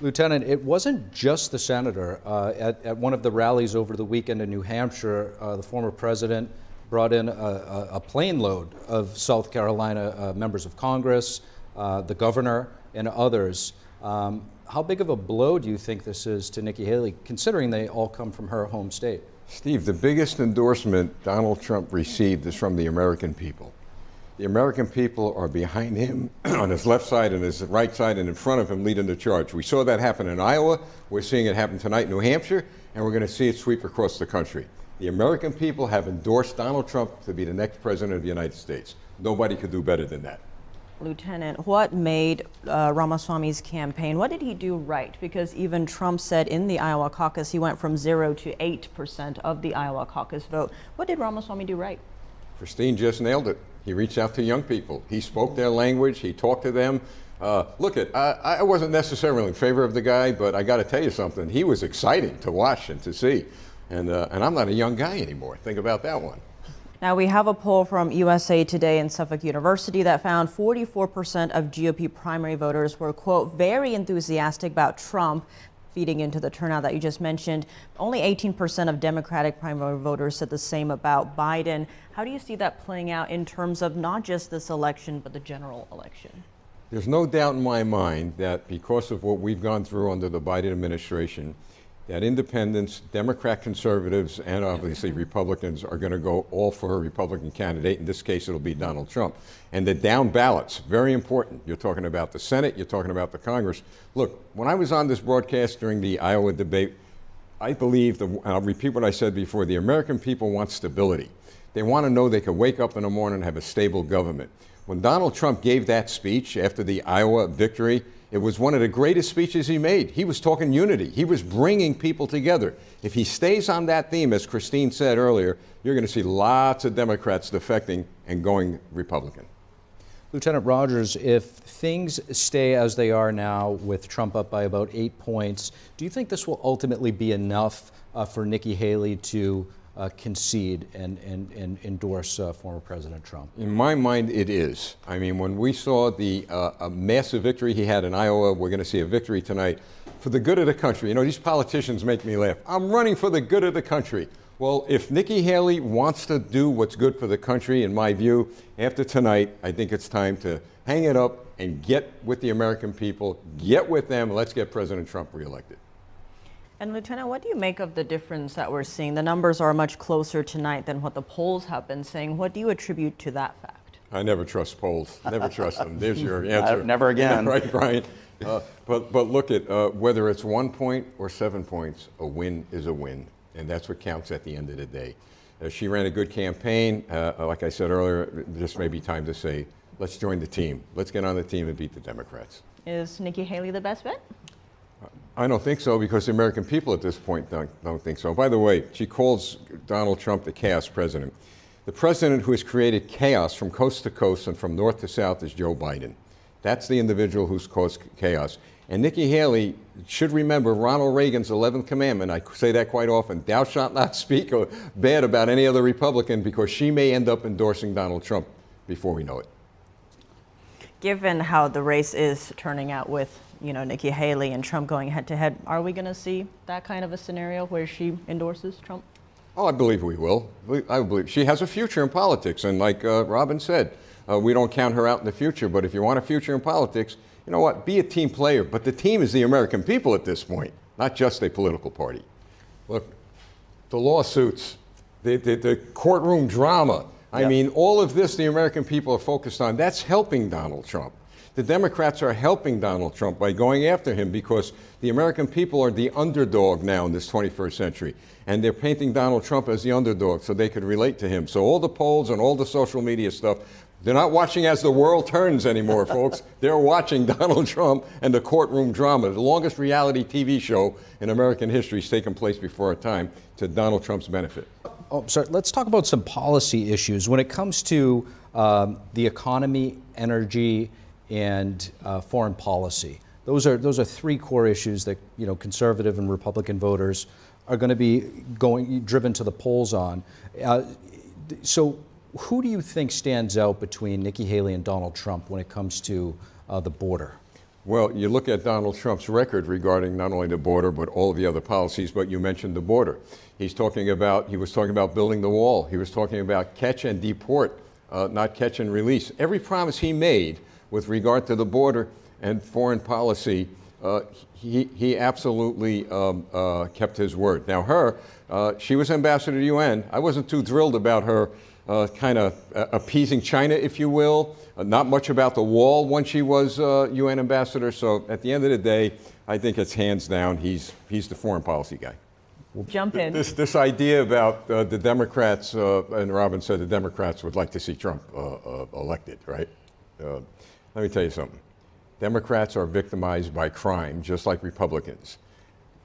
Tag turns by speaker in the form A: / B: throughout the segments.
A: Lieutenant, it wasn't just the senator. At one of the rallies over the weekend in New Hampshire, the former president brought in a plane load of South Carolina members of Congress, the governor, and others. How big of a blow do you think this is to Nikki Haley, considering they all come from her home state?
B: Steve, the biggest endorsement Donald Trump received is from the American people. The American people are behind him on his left side and his right side and in front of him leading the charge. We saw that happen in Iowa. We're seeing it happen tonight in New Hampshire, and we're going to see it sweep across the country. The American people have endorsed Donald Trump to be the next president of the United States. Nobody could do better than that.
C: Lieutenant, what made Ramaswamy's campaign, what did he do right? Because even Trump said in the Iowa caucus he went from 0 to 8% of the Iowa caucus vote. What did Ramaswamy do right?
B: Christine just nailed it. He reached out to young people. He spoke their language. He talked to them. I wasn't necessarily in favor of the guy, but I got to tell you something. He was exciting to watch and to see. And I'm not a young guy anymore. Think about that one.
C: Now, we have a poll from USA Today and Suffolk University that found 44% of GOP primary voters were, quote, very enthusiastic about Trump, feeding into the turnout that you just mentioned. Only 18% of Democratic primary voters said the same about Biden. How do you see that playing out in terms of not just this election, but the general election?
B: There's no doubt in my mind that because of what we've gone through under the Biden administration, that independents, Democrat conservatives, and obviously Republicans are going to go all for a Republican candidate. In this case, it'll be Donald Trump. And the down ballots, very important. You're talking about the Senate, you're talking about the Congress. Look, when I was on this broadcast during the Iowa debate, I believe, and I'll repeat what I said before, the American people want stability. They want to know they can wake up in the morning and have a stable government. When Donald Trump gave that speech after the Iowa victory, it was one of the greatest speeches he made. He was talking unity. He was bringing people together. If he stays on that theme, as Christine said earlier, you're going to see lots of Democrats defecting and going Republican.
A: Lieutenant Rogers, if things stay as they are now with Trump up by about 8 points, do you think this will ultimately be enough for Nikki Haley to concede and endorse former President Trump?
B: In my mind, it is. I mean, when we saw the a massive victory he had in Iowa, we're going to see a victory tonight for the good of the country. You know, these politicians make me laugh. I'm running for the good of the country. Well, if Nikki Haley wants to do what's good for the country, in my view, after tonight, I think it's time to hang it up and get with the American people, get with them, let's get President Trump reelected.
C: And Lieutenant, what do you make of the difference that we're seeing? The numbers are much closer tonight than what the polls have been saying. What do you attribute to that fact?
B: I never trust polls. Never trust them. There's your answer.
D: Never again.
B: Right, Brian? But look at whether it's 1 point or 7 points, a win is a win. And that's what counts at the end of the day. She ran a good campaign. Like I said earlier, this may be time to say, let's join the team. Let's get on the team and beat the Democrats.
C: Is Nikki Haley the best bet?
B: I don't think so, because the American people at this point don't think so. By the way, she calls Donald Trump the chaos president. The president who has created chaos from coast to coast and from north to south is Joe Biden. That's the individual who's caused chaos. And Nikki Haley should remember Ronald Reagan's 11th commandment. I say that quite often. Thou shalt not speak bad about any other Republican, because she may end up endorsing Donald Trump before we know it.
C: Given how the race is turning out with, Nikki Haley and Trump going head to head, are we going to see that kind of a scenario where she endorses Trump?
B: Oh, I believe we will. I believe she has a future in politics. And like Robin said, we don't count her out in the future. But if you want a future in politics, you know what? Be a team player. But the team is the American people at this point, not just a political party. Look, the lawsuits, the courtroom drama. I mean, all of this the American people are focused on. That's helping Donald Trump. The Democrats are helping Donald Trump by going after him, because the American people are the underdog now in this 21st century. And they're painting Donald Trump as the underdog so they could relate to him. So all the polls and all the social media stuff, they're not watching as the world turns anymore, folks. They're watching Donald Trump and the courtroom drama. The longest reality TV show in American history has taken place before our time, to Donald Trump's benefit.
A: Oh, sorry. Let's talk about some policy issues. When it comes to the economy, energy, and foreign policy, those are three core issues that conservative and Republican voters are going to be driven to the polls on. So, who do you think stands out between Nikki Haley and Donald Trump when it comes to the border?
B: Well, you look at Donald Trump's record regarding not only the border, but all of the other policies, but you mentioned the border. He was talking about building the wall. He was talking about catch and deport, not catch and release. Every promise he made with regard to the border and foreign policy, he absolutely kept his word. Now she was ambassador to the UN. I wasn't too thrilled about her kind of appeasing China, if you will. Not much about the wall when she was UN ambassador. So at the end of the day, I think it's hands down, he's the foreign policy guy.
C: Jump in.
B: This idea about the Democrats, and Robin said the Democrats would like to see Trump elected, right? Let me tell you something. Democrats are victimized by crime, just like Republicans.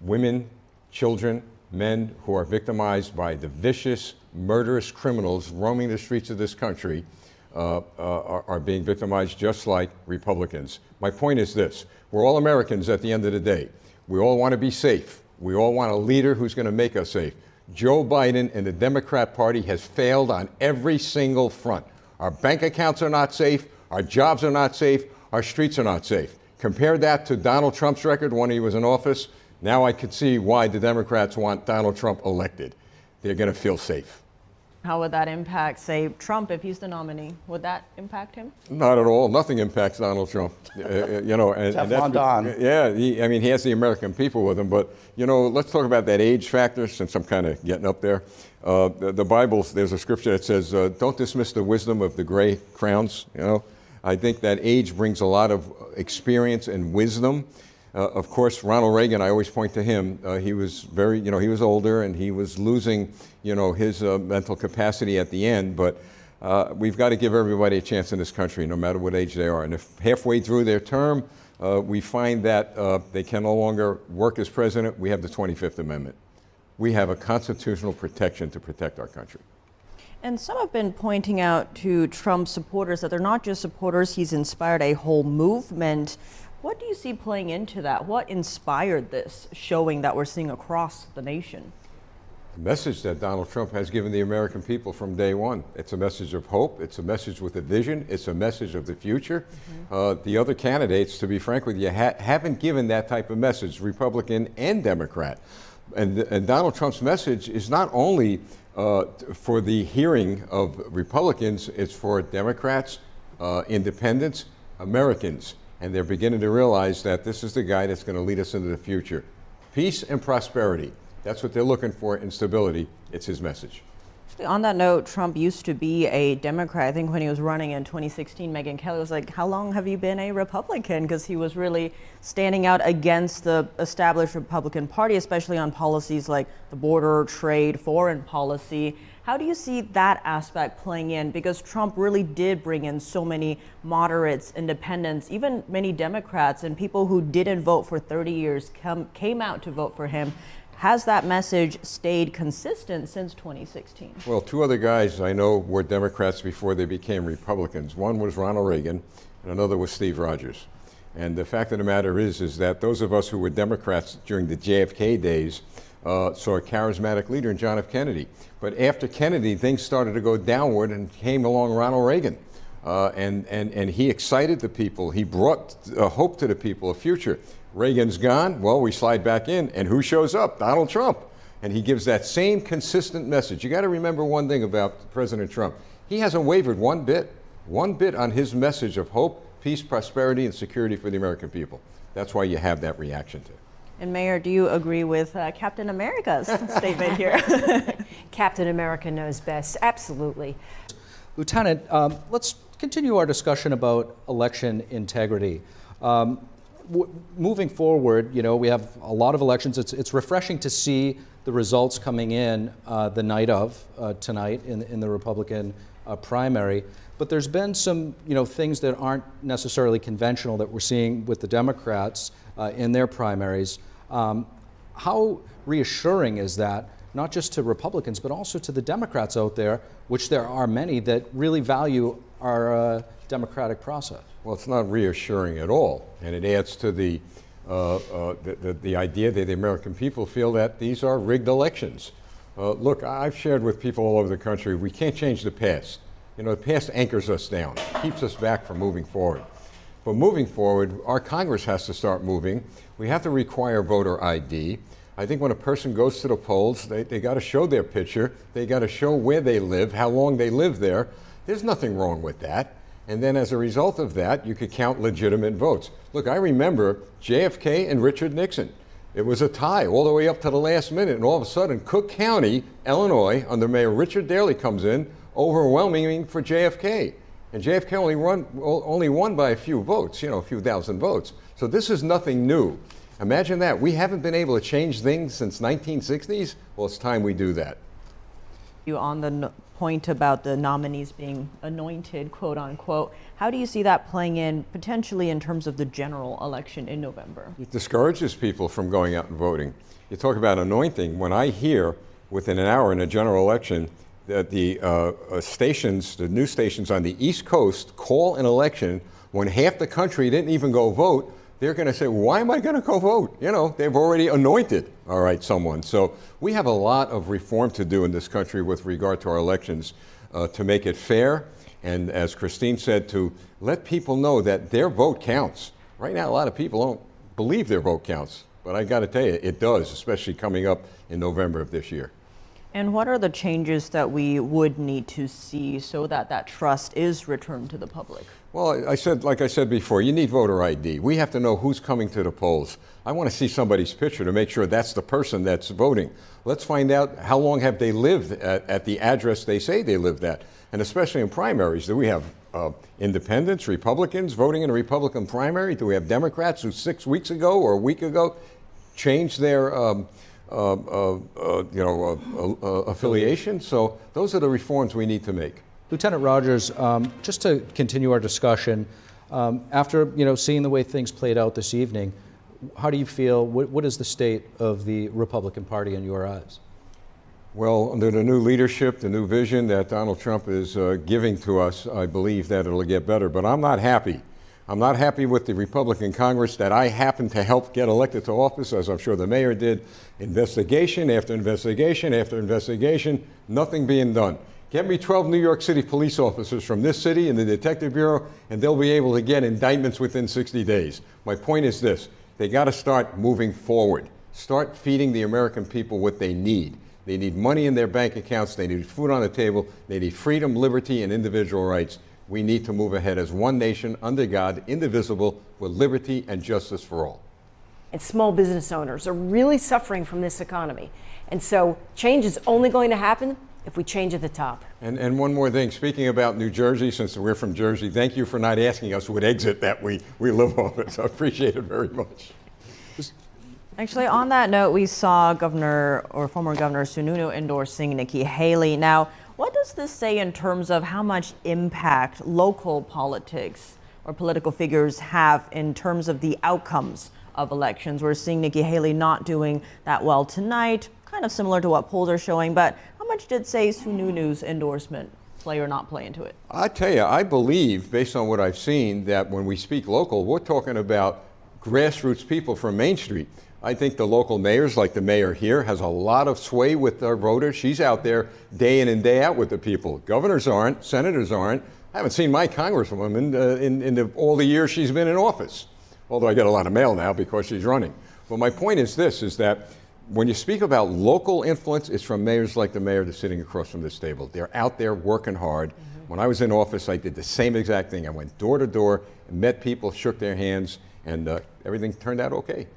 B: Women, children, men who are victimized by the vicious, murderous criminals roaming the streets of this country are being victimized just like Republicans. My point is this. We're all Americans at the end of the day. We all want to be safe. We all want a leader who's going to make us safe. Joe Biden and the Democrat Party has failed on every single front. Our bank accounts are not safe. Our jobs are not safe. Our streets are not safe. Compare that to Donald Trump's record when he was in office. Now I could see why the Democrats want Donald Trump elected. They're going to feel safe.
C: How would that impact, say, Trump if he's the nominee? Would that impact him?
B: Not at all. Nothing impacts Donald Trump. You know, and
D: Teflon Don.
B: Yeah, he has the American people with him. But you know, let's talk about that age factor, since I'm kind of getting up there. The Bible, there's a scripture that says, "Don't dismiss the wisdom of the gray crowns." You know, I think that age brings a lot of experience and wisdom. Of course, Ronald Reagan, I always point to him. He was very, he was older and he was losing, his mental capacity at the end. But we've got to give everybody a chance in this country, no matter what age they are. And if halfway through their term, we find that they can no longer work as president, we have the 25th Amendment. We have a constitutional protection to protect our country.
C: And some have been pointing out to Trump supporters that they're not just supporters, he's inspired a whole movement. What do you see playing into that? What inspired this showing that we're seeing across the nation?
B: The message that Donald Trump has given the American people from day one. It's a message of hope. It's a message with a vision. It's a message of the future. The other candidates, to be frank with you, haven't given that type of message, Republican and Democrat. And Donald Trump's message is not only for the hearing of Republicans, it's for Democrats, independents, Americans. And they're beginning to realize that this is the guy that's going to lead us into the future. Peace and prosperity. That's what they're looking for in stability. It's his message.
C: On that note, Trump used to be a Democrat. I think when he was running in 2016, Megyn Kelly was like, how long have you been a Republican? Because he was really standing out against the established Republican Party, especially on policies like the border, trade, foreign policy. How do you see that aspect playing in? Because Trump really did bring in so many moderates, independents, even many Democrats, and people who didn't vote for 30 years came out to vote for him. Has that message stayed consistent since 2016?
B: Well, two other guys I know were Democrats before they became Republicans. One was Ronald Reagan, and another was Steve Rogers. And the fact of the matter is that those of us who were Democrats during the JFK days saw a charismatic leader in John F. Kennedy. But after Kennedy, things started to go downward and came along Ronald Reagan. And he excited the people. He brought hope to the people, a future. Reagan's gone. Well, we slide back in. And who shows up? Donald Trump. And he gives that same consistent message. You got to remember one thing about President Trump. He hasn't wavered one bit on his message of hope, peace, prosperity, and security for the American people. That's why you have that reaction to it.
C: And Mayor, do you agree with Captain America's statement here?
E: Captain America knows best. Absolutely.
A: Lieutenant, let's continue our discussion about election integrity. Moving forward, we have a lot of elections. It's refreshing to see the results coming in the night of tonight in the Republican primary. But there's been some, things that aren't necessarily conventional that we're seeing with the Democrats in their primaries. How reassuring is that, not just to Republicans, but also to the Democrats out there, which there are many that really value our democratic process?
B: Well, it's not reassuring at all, and it adds to the idea that the American people feel that these are rigged elections. Look, I've shared with people all over the country, we can't change the past. The past anchors us down, keeps us back from moving forward. But moving forward, our Congress has to start moving. We have to require voter ID. I think when a person goes to the polls, they got to show their picture. They got to show where they live, how long they live there. There's nothing wrong with that. And then as a result of that, you could count legitimate votes. Look, I remember JFK and Richard Nixon. It was a tie all the way up to the last minute, and all of a sudden, Cook County, Illinois, under Mayor Richard Daley comes in, overwhelming for JFK. And JFK only won by a few votes, a few thousand votes. So this is nothing new. Imagine that. We haven't been able to change things since 1960s. Well, it's time we do that.
C: You on the point about the nominees being anointed, quote unquote. How do you see that playing in potentially in terms of the general election in November?
B: It discourages people from going out and voting. You talk about anointing. When I hear within an hour in a general election that the stations, the news stations on the East Coast call an election when half the country didn't even go vote, they're going to say, why am I going to go vote? They've already anointed, all right, someone. So we have a lot of reform to do in this country with regard to our elections to make it fair. And as Christine said, to let people know that their vote counts. Right now, a lot of people don't believe their vote counts. But I got to tell you, it does, especially coming up in November of this year.
C: And what are the changes that we would need to see so that that trust is returned to the public?
B: Well, like I said before, you need voter ID. We have to know who's coming to the polls. I want to see somebody's picture to make sure that's the person that's voting. Let's find out how long have they lived at the address they say they lived at. And especially in primaries, do we have independents, Republicans voting in a Republican primary? Do we have Democrats who 6 weeks ago or a week ago changed their affiliation? So those are the reforms we need to make.
A: Lieutenant Rogers, just to continue our discussion, after seeing the way things played out this evening, how do you feel? What is the state of the Republican Party in your eyes?
B: Well, under the new leadership, the new vision that Donald Trump is giving to us, I believe that it'll get better. But I'm not happy. I'm not happy with the Republican Congress that I happened to help get elected to office, as I'm sure the mayor did. Investigation after investigation after investigation, nothing being done. Get me 12 New York City police officers from this city in the Detective Bureau, and they'll be able to get indictments within 60 days. My point is this: they got to start moving forward. Start feeding the American people what they need. They need money in their bank accounts. They need food on the table. They need freedom, liberty, and individual rights. We need to move ahead as one nation, under God, indivisible, with liberty and justice for all.
E: And small business owners are really suffering from this economy. And so change is only going to happen if we change at the top.
B: And one more thing, speaking about New Jersey, since we're from Jersey, thank you for not asking us what exit that we live off of. So I appreciate it very much.
C: Actually, on that note, we saw former Governor Sununu endorsing Nikki Haley. Now, what does this say in terms of how much impact local politics or political figures have in terms of the outcomes of elections? We're seeing Nikki Haley not doing that well tonight, kind of similar to what polls are showing, but how much did, say, Sununu's endorsement play or not play into it?
B: I tell you, I believe, based on what I've seen, that when we speak local, we're talking about grassroots people from Main Street. I think the local mayors, like the mayor here, has a lot of sway with our voters. She's out there day in and day out with the people. Governors aren't, senators aren't. I haven't seen my congresswoman in all the years she's been in office, although I get a lot of mail now because she's running. But my point is this, is that when you speak about local influence, it's from mayors like the mayor that's sitting across from this table. They're out there working hard. When I was in office, I did the same exact thing. I went door to door, met people, shook their hands, and everything turned out okay.